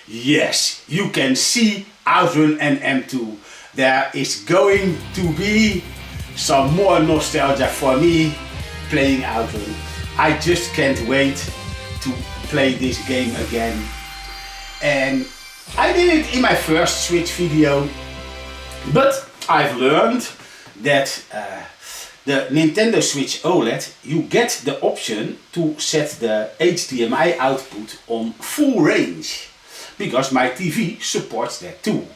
Yes, you can see OutRun and M2. There is going to be some more nostalgia for me playing OutRun. I just can't wait to play this game again. And I did it in my first Switch video, but I've learned that the Nintendo Switch OLED, you get the option to set the HDMI output on full range, because my TV supports that too.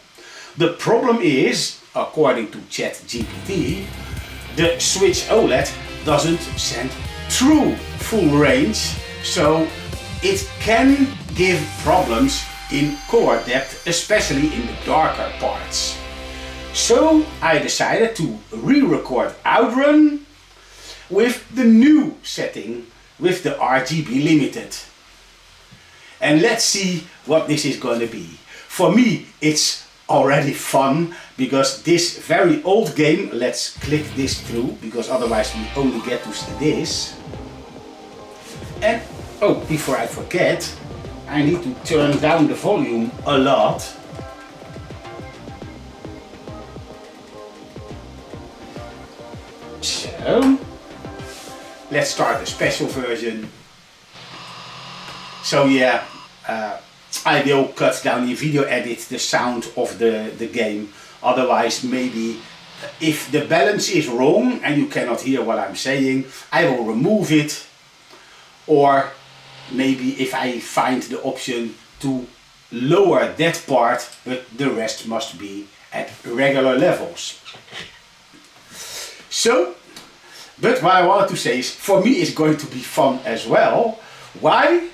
The problem is, according to ChatGPT, the Switch OLED doesn't send true full range, so it can give problems in color depth, especially in the darker parts. So I decided to re-record OutRun with the new setting with the RGB limited. And let's see what this is going to be. For me it's already fun, because this very old game, let's click this through, because otherwise we only get to see this. And oh, before I forget, I need to turn down the volume a lot. So, let's start the special version. So yeah, I will cut down in video edit the sound of the game. Otherwise, maybe if the balance is wrong and you cannot hear what I'm saying, I will remove it. Or maybe if I find the option to lower that part, but the rest must be at regular levels. So, but what I wanted to say is, for me it's going to be fun as well. Why?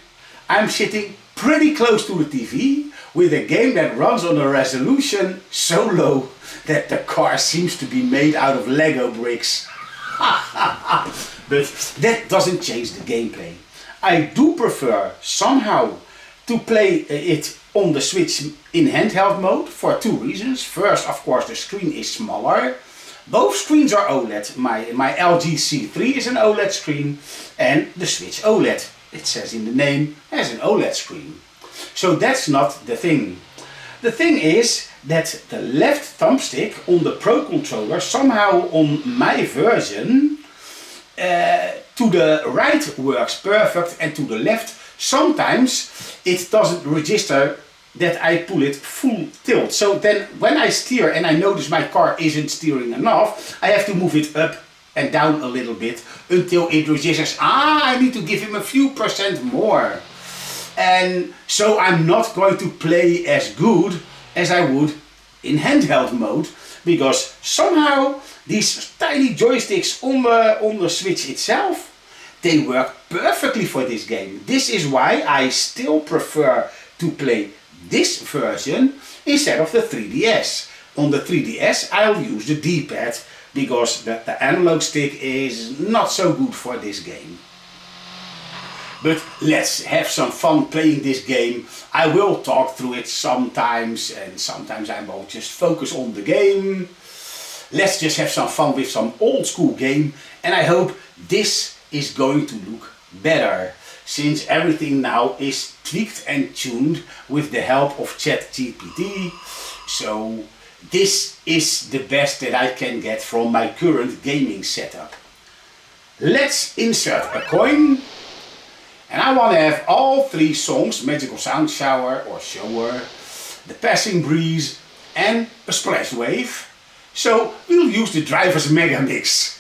I'm sitting pretty close to the TV with a game that runs on a resolution so low that the car seems to be made out of Lego bricks. But that doesn't change the gameplay. I do prefer somehow to play it on the Switch in handheld mode for two reasons. First, of course, the screen is smaller. Both screens are OLED. My LG C3 is an OLED screen, and the Switch OLED, it says in the name, has an OLED screen. So that's not the thing. The thing is that the left thumbstick on the Pro controller, somehow on my version, to the right works perfect, and to the left sometimes it doesn't register that I pull it full tilt. So then when I steer and I notice my car isn't steering enough, I have to move it up and down a little bit until it registers, I need to give him a few percent more. And so I'm not going to play as good as I would in handheld mode, because somehow these tiny joysticks on the Switch itself, they work perfectly for this game. This is why I still prefer to play this version instead of the 3DS. On the 3DS I'll use the D-pad, because the analog stick is not so good for this game. But let's have some fun playing this game. I will talk through it sometimes, and sometimes I will just focus on the game. Let's just have some fun with some old school game, and I hope this is going to look better, since everything now is tweaked and tuned with the help of ChatGPT. So this is the best that I can get from my current gaming setup. Let's insert a coin, and I want to have all three songs: Magical Sound Shower or Shower, The Passing Breeze and a Splash Wave. So we'll use the driver's mega mix.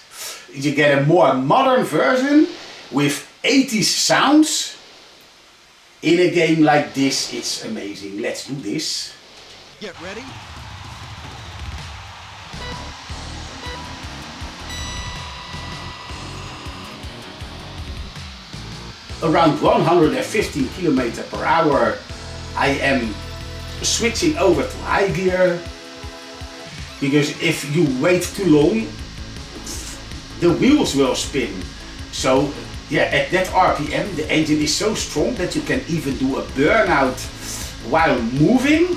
You get a more modern version with 80s sounds. In a game like this, it's amazing. Let's do this. Get ready. Around 115 km/h, I am switching over to high gear, because if you wait too long, the wheels will spin. So yeah, at that RPM the engine is so strong that you can even do a burnout while moving.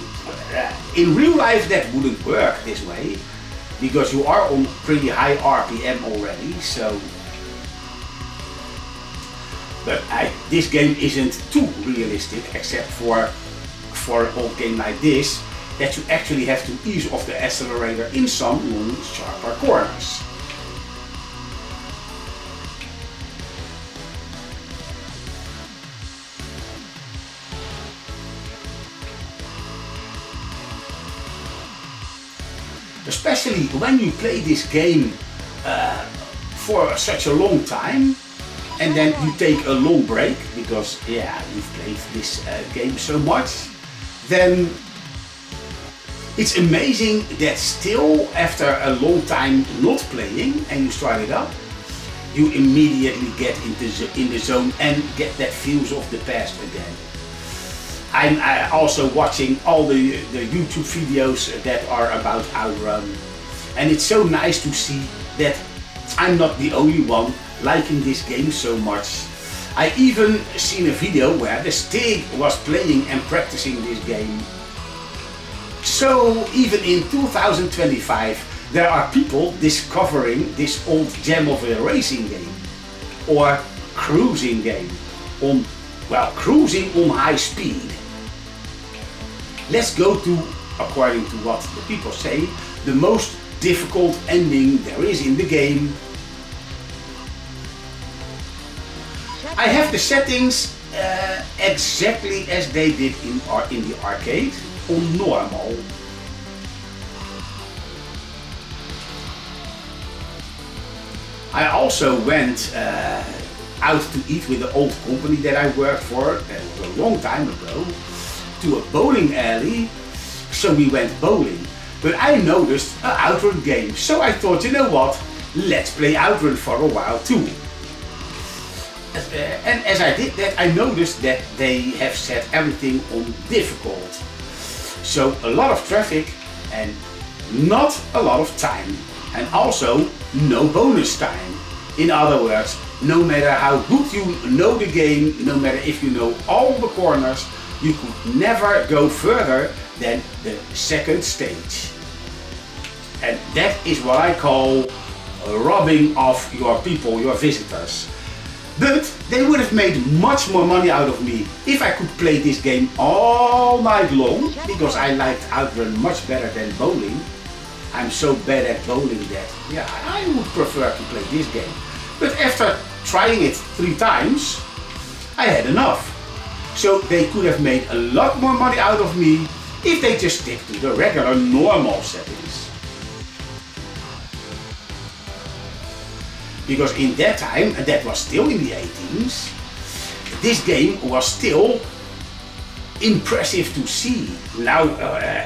In real life that wouldn't work this way, because you are on pretty high RPM already. So, but this game isn't too realistic, except for for an old game like this that you actually have to ease off the accelerator in some long, sharper corners. Especially when you play this game for such a long time and then you take a long break because you've played this game so much, then it's amazing that still after a long time not playing and you start it up, you immediately get in the zone and get that feels of the past again. I'm also watching all the YouTube videos that are about OutRun, and it's so nice to see that I'm not the only one liking this game so much. I even seen a video where the Stig was playing and practicing this game. So even in 2025 there are people discovering this old gem of a racing game or cruising game on, well, cruising on high speed. Let's go to, according to what the people say, the most difficult ending there is in the game. I have the settings exactly as they did in the arcade on normal. I also went out to eat with the old company that I worked for, that was a long time ago, to a bowling alley, so we went bowling. But I noticed an OutRun game, so I thought, you know what, let's play OutRun for a while too. And as I did that, I noticed that they have set everything on difficult. So a lot of traffic and not a lot of time. And also no bonus time. In other words, no matter how good you know the game, no matter if you know all the corners, you could never go further than the second stage. And that is what I call robbing off your people, your visitors. But they would have made much more money out of me if I could play this game all night long, because I liked OutRun much better than bowling. I'm so bad at bowling that, I would prefer to play this game. But after trying it 3 times, I had enough. So they could have made a lot more money out of me if they just stick to the regular normal settings. Because in that time, and that was still in the 18s, this game was still impressive to see. Now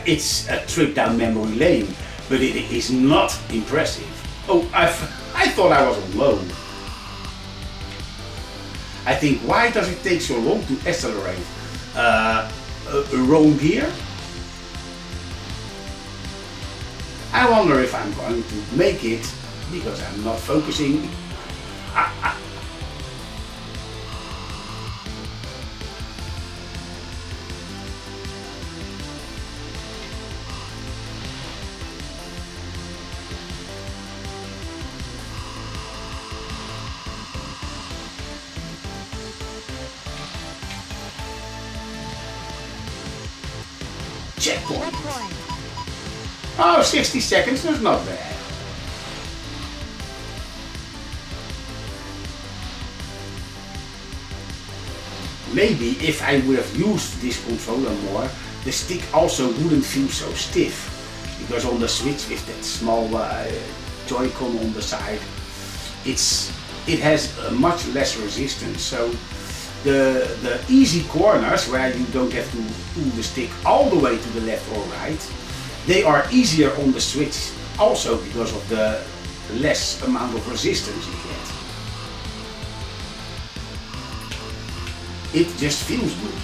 it's a trip down memory lane, but it is not impressive. Oh, I thought I was alone. I think, why does it take so long to accelerate? Wrong gear? I wonder if I'm going to make it because I'm not focusing. Checkpoint. Oh, 60 seconds, that's not bad. Maybe if I would have used this controller more, the stick also wouldn't feel so stiff. Because on the Switch with that small Joy-Con on the side, it has much less resistance. So the easy corners where you don't have to pull the stick all the way to the left or right, they are easier on the Switch, also because of the less amount of resistance you get. It just feels good.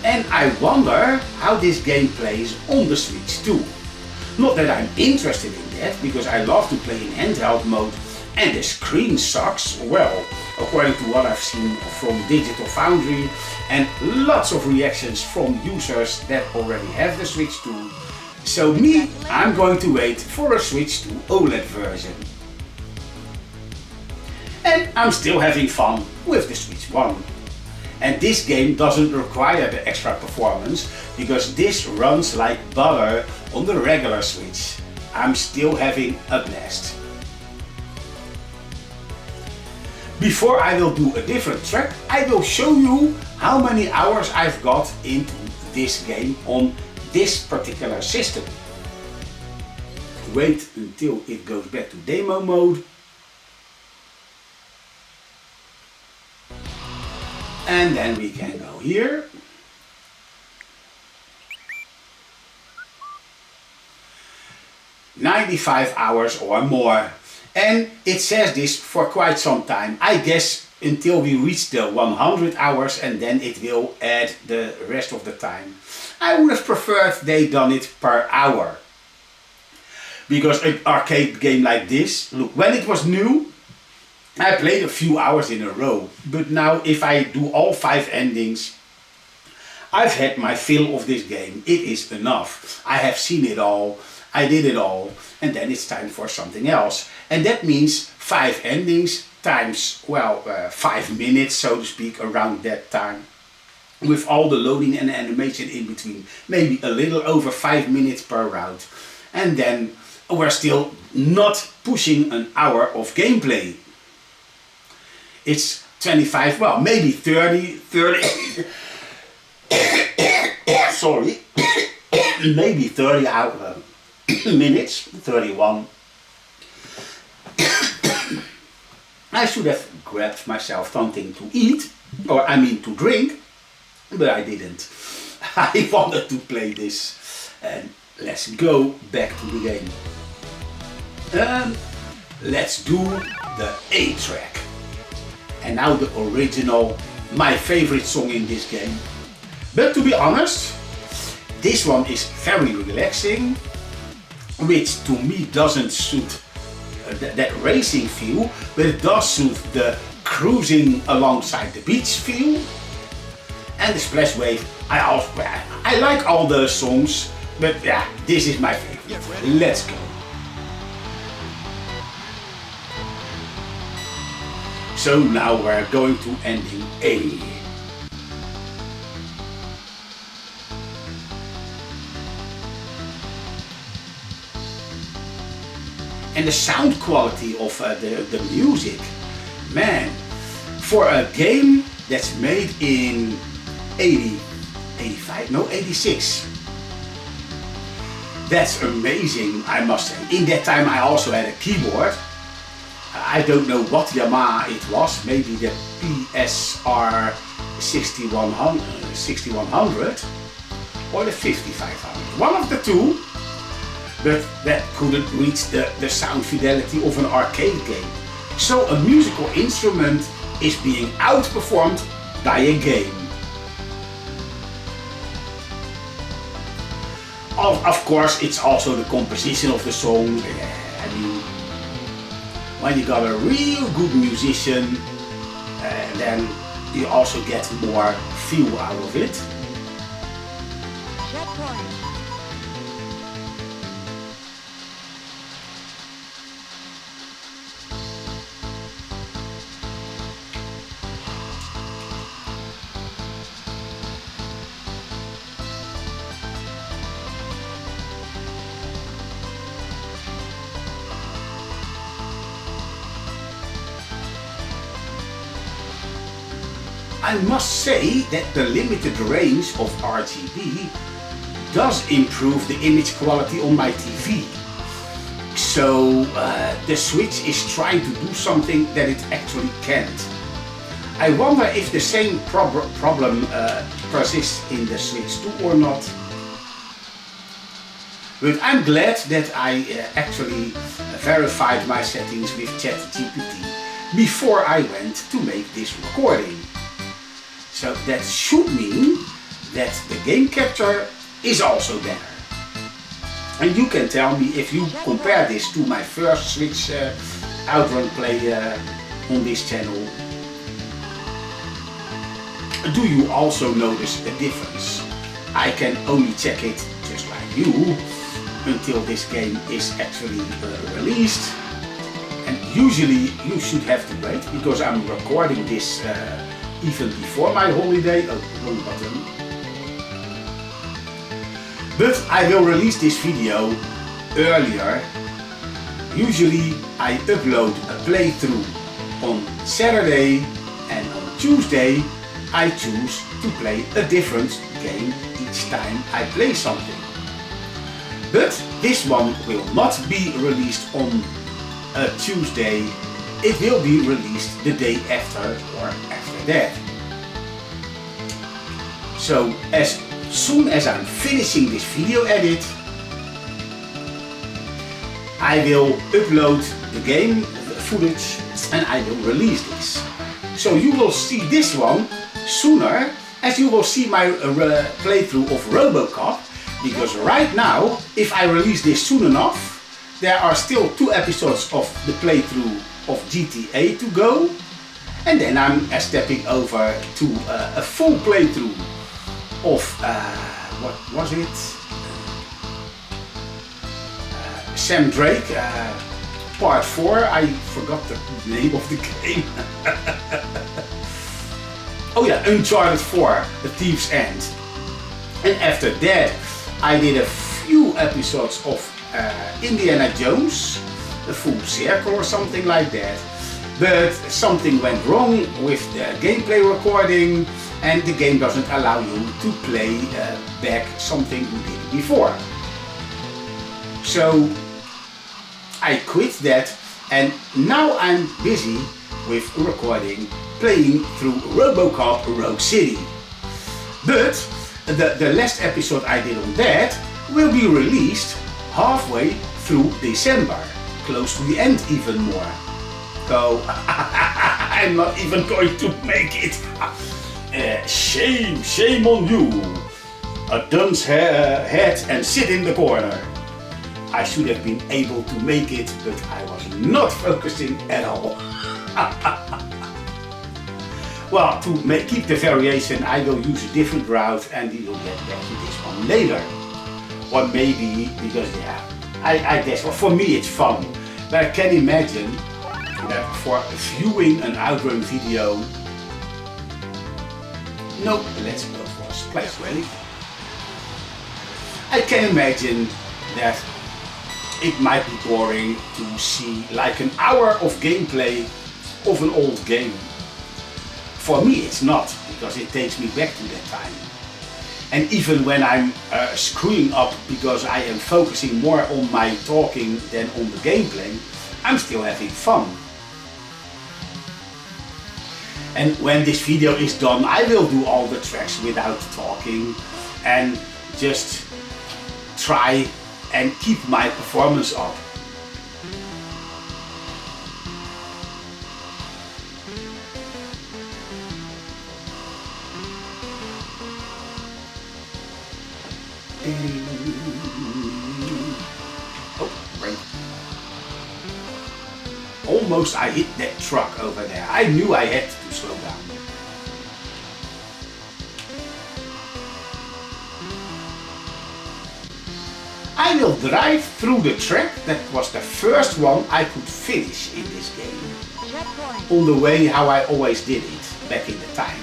And I wonder how this game plays on the Switch too. Not that I'm interested in that, because I love to play in handheld mode and the screen sucks, well, according to what I've seen from Digital Foundry and lots of reactions from users that already have the Switch 2. So me, I'm going to wait for a Switch 2 OLED version. And I'm still having fun with the Switch 1. And this game doesn't require the extra performance because this runs like butter on the regular Switch. I'm still having a blast. Before I will do a different track, I will show you how many hours I've got into this game on this particular system. Wait until it goes back to demo mode. And then we can go here. "95 hours or more." And it says this for quite some time. I guess until we reach the 100 hours, and then it will add the rest of the time. I would have preferred they done it per hour. Because an arcade game like this, look, when it was new, I played a few hours in a row. But now if I do all 5 endings, I've had my fill of this game. It is enough. I have seen it all. I did it all. And then it's time for something else. And that means 5 endings times, well, 5 minutes, so to speak, around that time. With all the loading and animation in between. Maybe a little over 5 minutes per round. And then we're still not pushing an hour of gameplay. It's 25, well, maybe 30, sorry, maybe 30 minutes, 31. I should have grabbed myself something to eat, or I mean to drink, but I didn't. I wanted to play this, and let's go back to the game. Let's do the A track. And now the original, my favorite song in this game. But to be honest, this one is very relaxing, which to me doesn't suit that racing feel, but it does suit the cruising alongside the beach feel. And the Splash Wave, I like all the songs, but yeah, this is my favorite. Let's go. So now we're going to ending A. And the sound quality of the music, man, for a game that's made in 86, that's amazing, I must say. In that time I also had a keyboard. I don't know what Yamaha it was, maybe the PSR 6100 or the 5500, one of the two, but that couldn't reach the sound fidelity of an arcade game. So a musical instrument is being outperformed by a game. Of course, it's also the composition of the song. I mean, when you got a real good musician, then you also get more feel out of it. Checkpoint. I must say that the limited range of RGB does improve the image quality on my TV. So the Switch is trying to do something that it actually can't. I wonder if the same problem persists in the Switch 2 or not. But I'm glad that I actually verified my settings with ChatGPT before I went to make this recording. So that should mean that the game capture is also better. And you can tell me if you compare this to my first Switch OutRun play on this channel. Do you also notice a difference? I can only check it, just like you, until this game is actually released. And usually you should have to wait, because I'm recording this even before my holiday. Oh, wrong button. But I will release this video earlier. Usually I upload a playthrough on Saturday, and on Tuesday I choose to play a different game each time I play something. But this one will not be released on a Tuesday. It will be released the day after or after that. So as soon as I'm finishing this video edit, I will upload the game footage and I will release this. So you will see this one sooner as you will see my playthrough of RoboCop, because right now, if I release this soon enough, there are still 2 episodes of the playthrough of GTA to go, and then I'm stepping over to a full playthrough of, what was it? Sam Drake, part 4, I forgot the name of the game. Oh yeah, Uncharted 4, The Thief's End. And after that, I did a few episodes of Indiana Jones, a full circle or something like that. But something went wrong with the gameplay recording, and the game doesn't allow you to play back something you did before. So I quit that, and now I'm busy with recording, playing through RoboCop Rogue City. But the last episode I did on that will be released halfway through December, close to the end even more. So I'm not even going to make it. Shame on you. A dunce head and sit in the corner. I should have been able to make it, but I was not focusing at all. Well, to keep the variation, I will use a different route, and we will get back to this one later. Or maybe, because yeah, I guess, well, for me it's fun. But I can imagine that for viewing an OutRun video, no, let's go for a splash wave. I can imagine that it might be boring to see like an hour of gameplay of an old game. For me it's not, because it takes me back to that time. And even when I'm screwing up because I am focusing more on my talking than on the gameplay, I'm still having fun. And when this video is done, I will do all the tracks without talking and just try and keep my performance up. Oh, right. Almost I hit that truck over there. I knew I had to slow down. I will drive through the track that was the first one I could finish in this game. On the way how I always did it back in the time.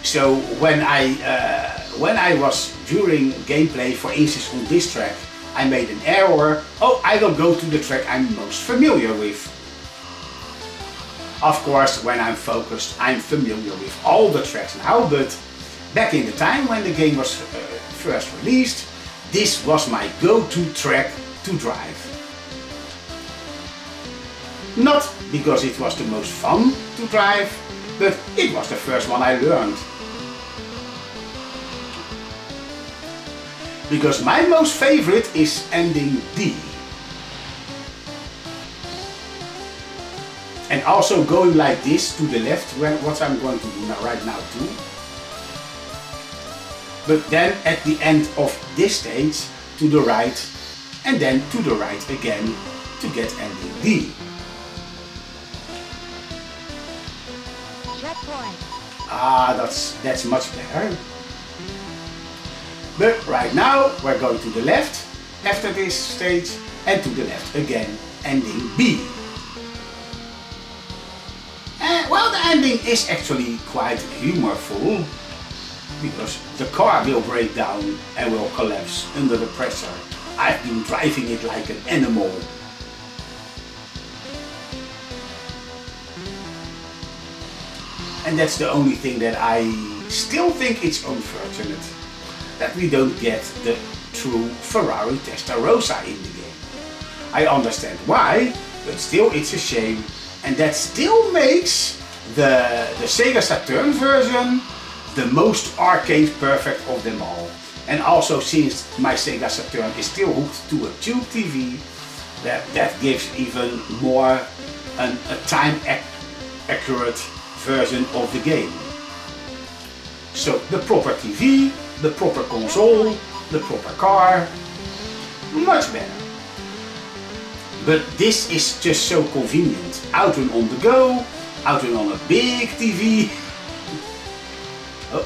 So when I was during gameplay, for instance on this track, I made an error. Oh, I will go to the track I'm most familiar with. Of course, when I'm focused, I'm familiar with all the tracks now, but back in the time when the game was first released, this was my go-to track to drive. Not because it was the most fun to drive, but it was the first one I learned. Because my most favorite is ending D. And also going like this to the left, what I'm going to do now, right now too. But then at the end of this stage, to the right, and then to the right again to get ending D. Checkpoint. Ah, that's much better. But right now we're going to the left after this stage, and to the left again, ending B. And well, ending is actually quite humorful, because the car will break down and will collapse under the pressure. I've been driving it like an animal. And that's the only thing that I still think it's unfortunate, that we don't get the true Ferrari Testarossa in the game. I understand why, but still it's a shame, and that still makes the Sega Saturn version the most arcade perfect of them all. And also, since my Sega Saturn is still hooked to a tube TV, that gives even more a time accurate version of the game. So the proper TV, the proper console, the proper car, much better. But this is just so convenient. OutRun on the go, OutRun on a big TV. Oh,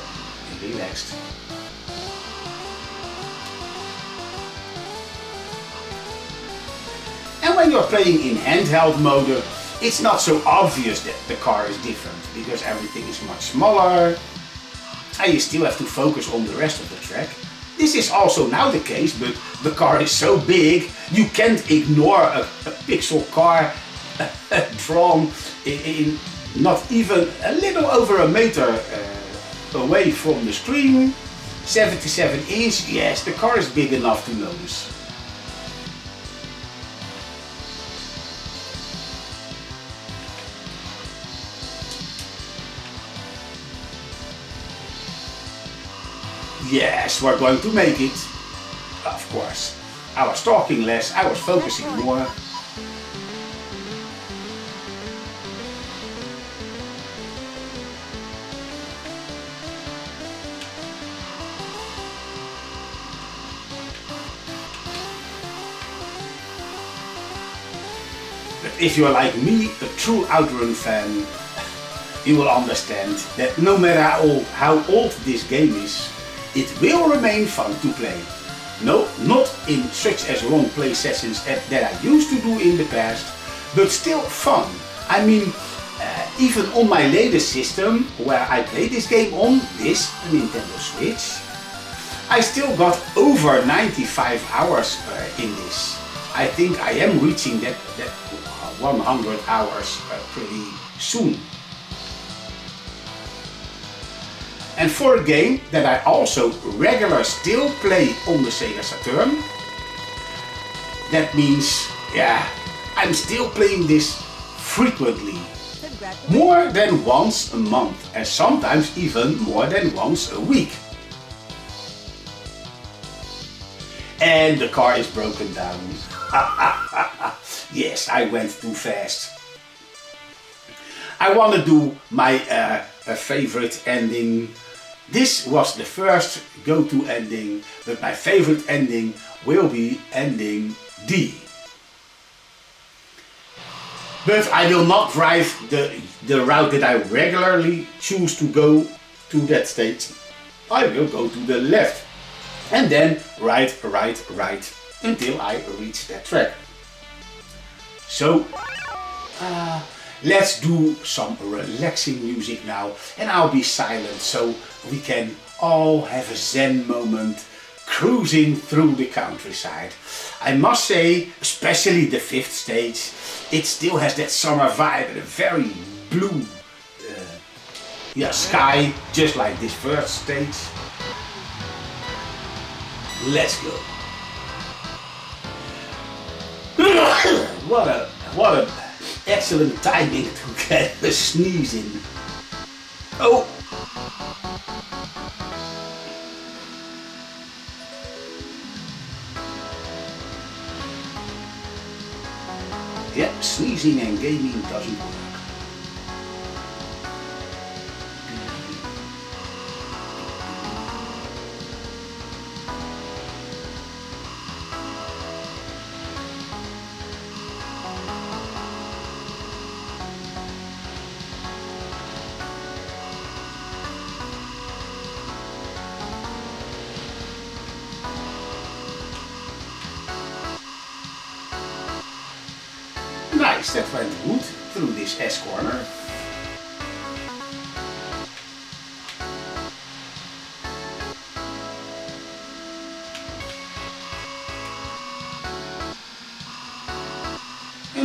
relaxed. And when you're playing in handheld mode, it's not so obvious that the car is different, because everything is much smaller and you still have to focus on the rest of the track. This is also now the case, but the car is so big you can't ignore a pixel car drawn in not even a little over a meter away from the screen. 77 inch, yes, the car is big enough to notice. Yes, we're going to make it. Of course. I was talking less, I was focusing more. But if you're like me, a true OutRun fan, you will understand that no matter how old this game is, it will remain fun to play. No, not in such as long play sessions that I used to do in the past, but still fun. I mean, even on my latest system, where I play this game on, this Nintendo Switch, I still got over 95 hours in this. I think I am reaching that 100 hours pretty soon. And for a game that I also regularly still play on the Sega Saturn, that means, yeah, I'm still playing this frequently. More than once a month, and sometimes even more than once a week. And the car is broken down. Yes, I went too fast. I want to do my favorite ending. This was the first go-to ending, but my favorite ending will be ending D. But I will not drive the route that I regularly choose to go to that stage. I will go to the left and then right, right, right until I reach that track. So let's do some relaxing music now, and I'll be silent so we can all have a zen moment cruising through the countryside. I must say, especially the fifth stage, it still has that summer vibe and a very blue sky, just like this first stage. Let's go. What a excellent timing to get a sneeze in. Oh! Yep, sneezing and gaming doesn't work. Nice, that went good through this S-corner.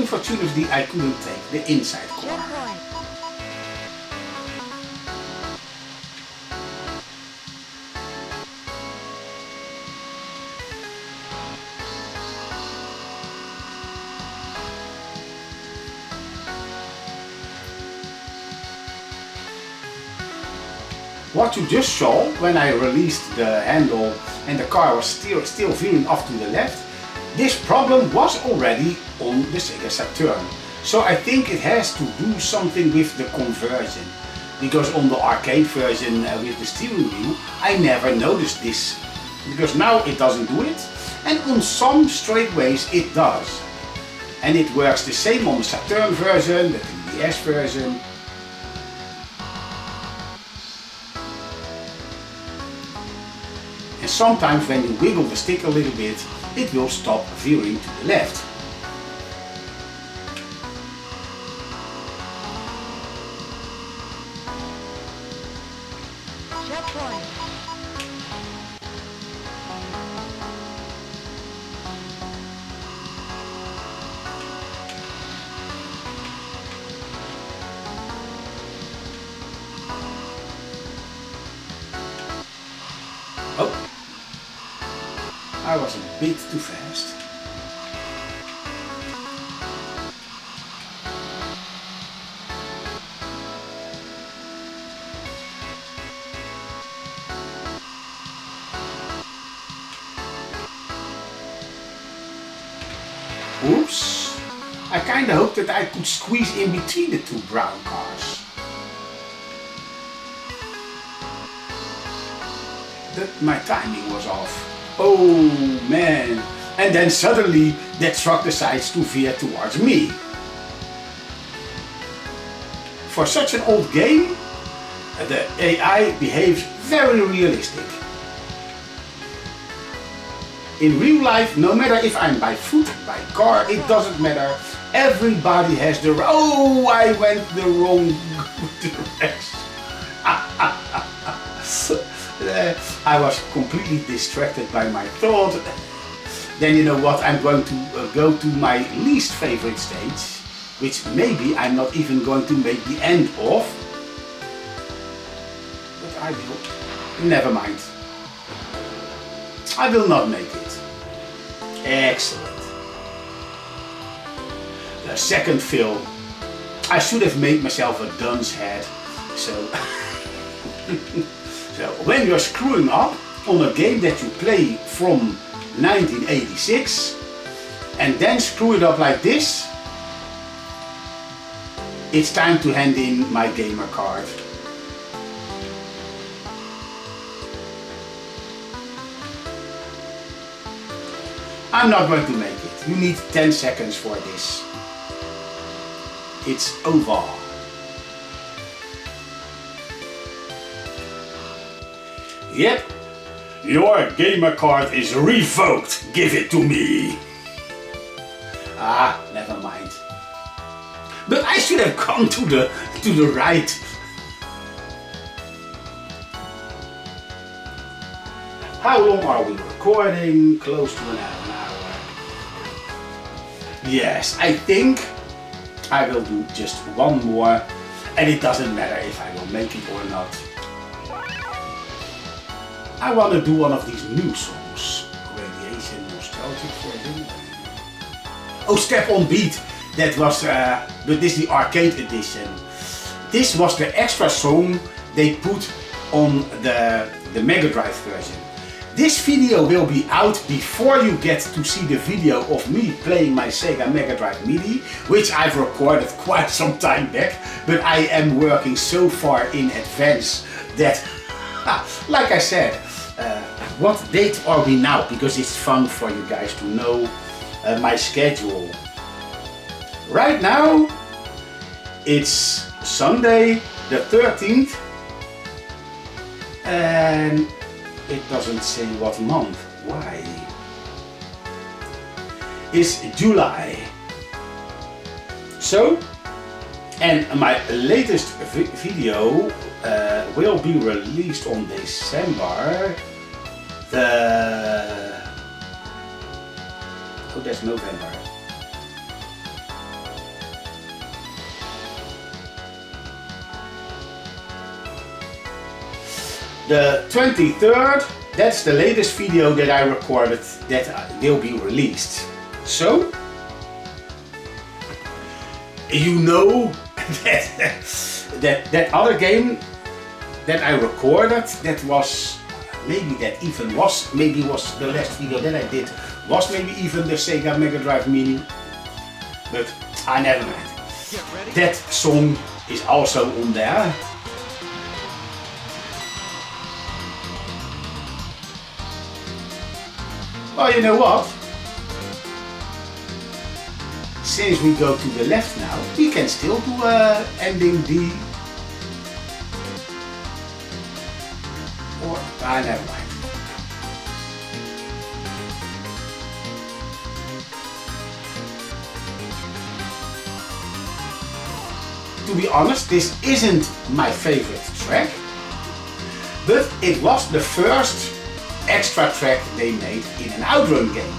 unfortunately I couldn't take the inside core. What you just saw when I released the handle and the car was still veering off to the left, this problem was already on the Sega Saturn. So I think it has to do something with the conversion. Because on the arcade version with the steering wheel, I never noticed this. Because now it doesn't do it, and on some straightaways it does. And it works the same on the Saturn version, the 3DS version. And sometimes when you wiggle the stick a little bit, it will stop veering to the left. Checkpoint. Oh, I was a bit too fast. Oops, I kinda hoped that I could squeeze in between the two brown cars. But my timing was off. Oh man. And then suddenly that truck decides to veer towards me. For such an old game, the AI behaves very realistic. In real life, no matter if I'm by foot, by car, it doesn't matter. Everybody has the... Oh, I went the wrong direction. I was completely distracted by my thought. Then you know what, I'm going to go to my least favorite stage, which maybe I'm not even going to make the end of. But I will. Never mind. I will not make it. Excellent. The second film. I should have made myself a dunce head. So... So when you're screwing up on a game that you play from 1986 and then screw it up like this, it's time to hand in my gamer card. I'm not going to make it. You need 10 seconds for this. It's over. Yep, your gamer card is revoked. Give it to me. Ah, never mind. But I should have gone to the right. How long are we recording? Close to an hour. Yes, I think I will do just one more, and it doesn't matter if I will make it or not. I want to do one of these new songs. Radiation Nostalgic for you. Oh, Step on Beat. That was, but this is the arcade edition. This was the extra song they put on the Mega Drive version. This video will be out before you get to see the video of me playing my Sega Mega Drive MIDI, which I've recorded quite some time back, but I am working so far in advance that, like I said, what date are we now? Because it's fun for you guys to know my schedule. Right now, it's Sunday the 13th, and it doesn't say what month. Why? It's July. So, and my latest video will be released on December oh, that's November. The 23rd, that's the latest video that I recorded that will be released. So, you know that other game that I recorded, that was maybe was the last video that I did, was maybe even the Sega Mega Drive Mini, but I never mind. That song is also on there. Well, you know what? Since we go to the left now, we can still do ending D. Or, never mind. To be honest, this isn't my favorite track, but it was the first extra track they made in an OutRun game.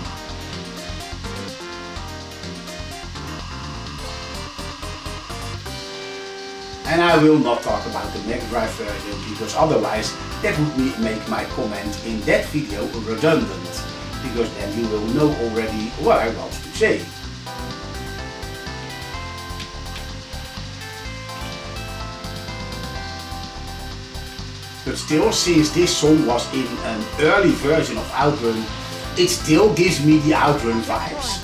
And I will not talk about the Mega Drive version, because otherwise that would make my comment in that video redundant, because then you will know already what I want to say. But still, since this song was in an early version of OutRun, it still gives me the OutRun vibes.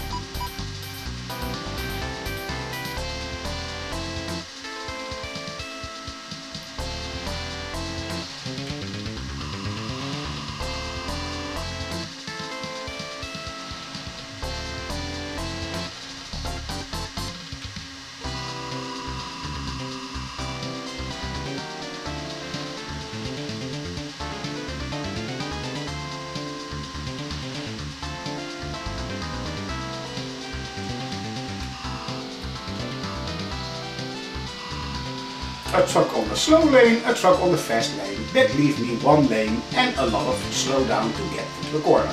A truck on the slow lane, a truck on the fast lane. That leaves me one lane and a lot of slow down to get to the corner.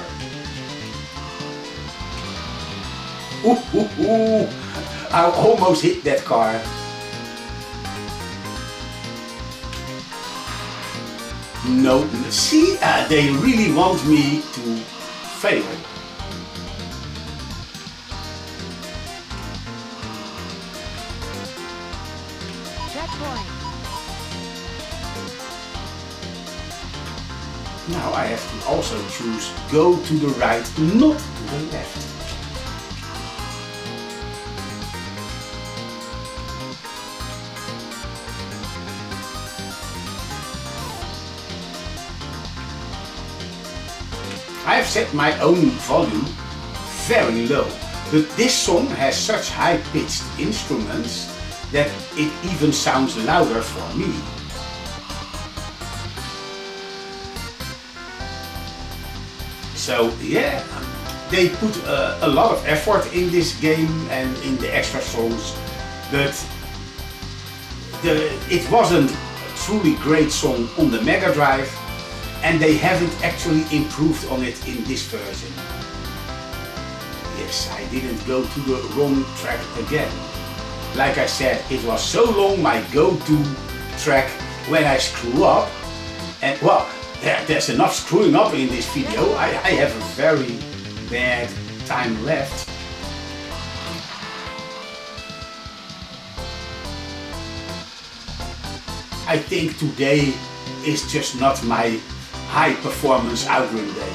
Ooh, ooh, ooh. I almost hit that car. No, see, they really want me to fail. Now I have to also choose go to the right, not to the left. I have set my own volume very low, but this song has such high-pitched instruments that it even sounds louder for me. So yeah, they put a lot of effort in this game and in the extra songs, but it wasn't a truly great song on the Mega Drive, and they haven't actually improved on it in this version. Yes, I didn't go to the wrong track again. Like I said, it was so long my go-to track when I screw up, and well, there's enough screwing up in this video. I have a very bad time left. I think today is just not my high performance OutRun day.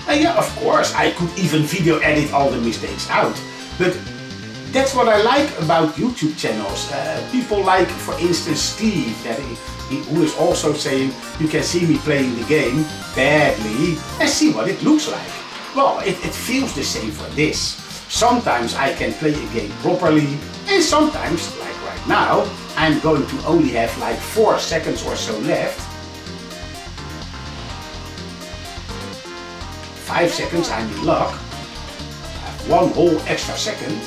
And yeah, of course, I could even video edit all the mistakes out, but that's what I like about YouTube channels. People like, for instance, Steve, who is also saying, you can see me playing the game badly and see what it looks like. Well, it feels the same for this. Sometimes I can play a game properly, and sometimes, like right now, I'm going to only have like 4 seconds or so left. 5 seconds, I'm in luck. I have 1 whole extra second.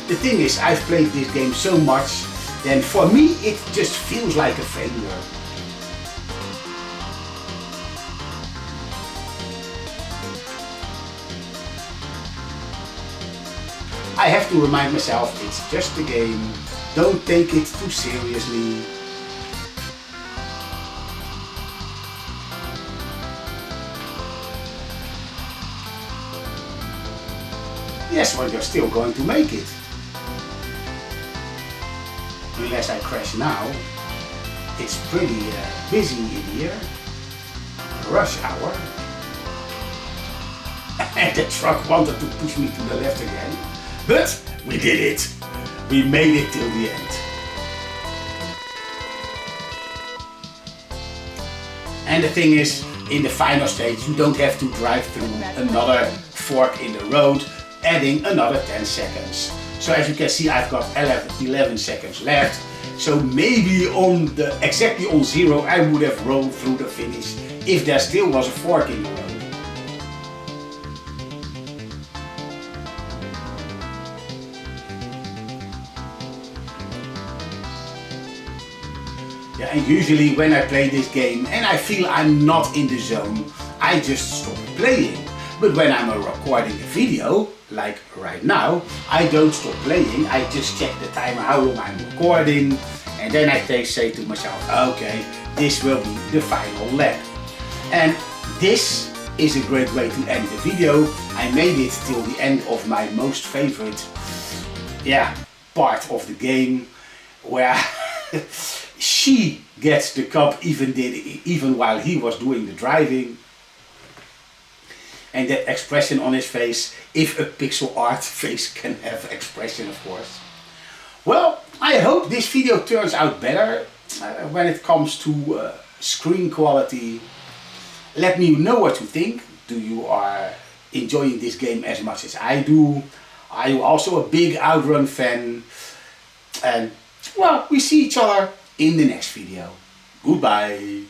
the thing is, I've played this game so much, then for me it just feels like a failure. I have to remind myself it's just a game, don't take it too seriously. Yes, well, you're still going to make it. Unless I crash now. It's pretty busy in here. Rush hour. And the truck wanted to push me to the left again. But we did it. We made it till the end. And the thing is, in the final stage you don't have to drive through another fork in the road, adding another 10 seconds. So as you can see, I've got 11 seconds left. So maybe exactly on 0 I would have rolled through the finish if there still was a fork in the road. Yeah, and usually when I play this game and I feel I'm not in the zone, I just stop playing. But when I'm recording a video, like right now, I don't stop playing, I just check the timer, how long I'm recording, and then I say to myself, okay, this will be the final lap. And this is a great way to end the video. I made it till the end of my most favorite part of the game, where she gets the cup even while he was doing the driving. And that expression on his face, if a pixel art face can have expression, of course. Well, I hope this video turns out better when it comes to screen quality. Let me know what you think. Do you are enjoying this game as much as I do? Are you also a big OutRun fan? And well, we see each other in the next video. Goodbye.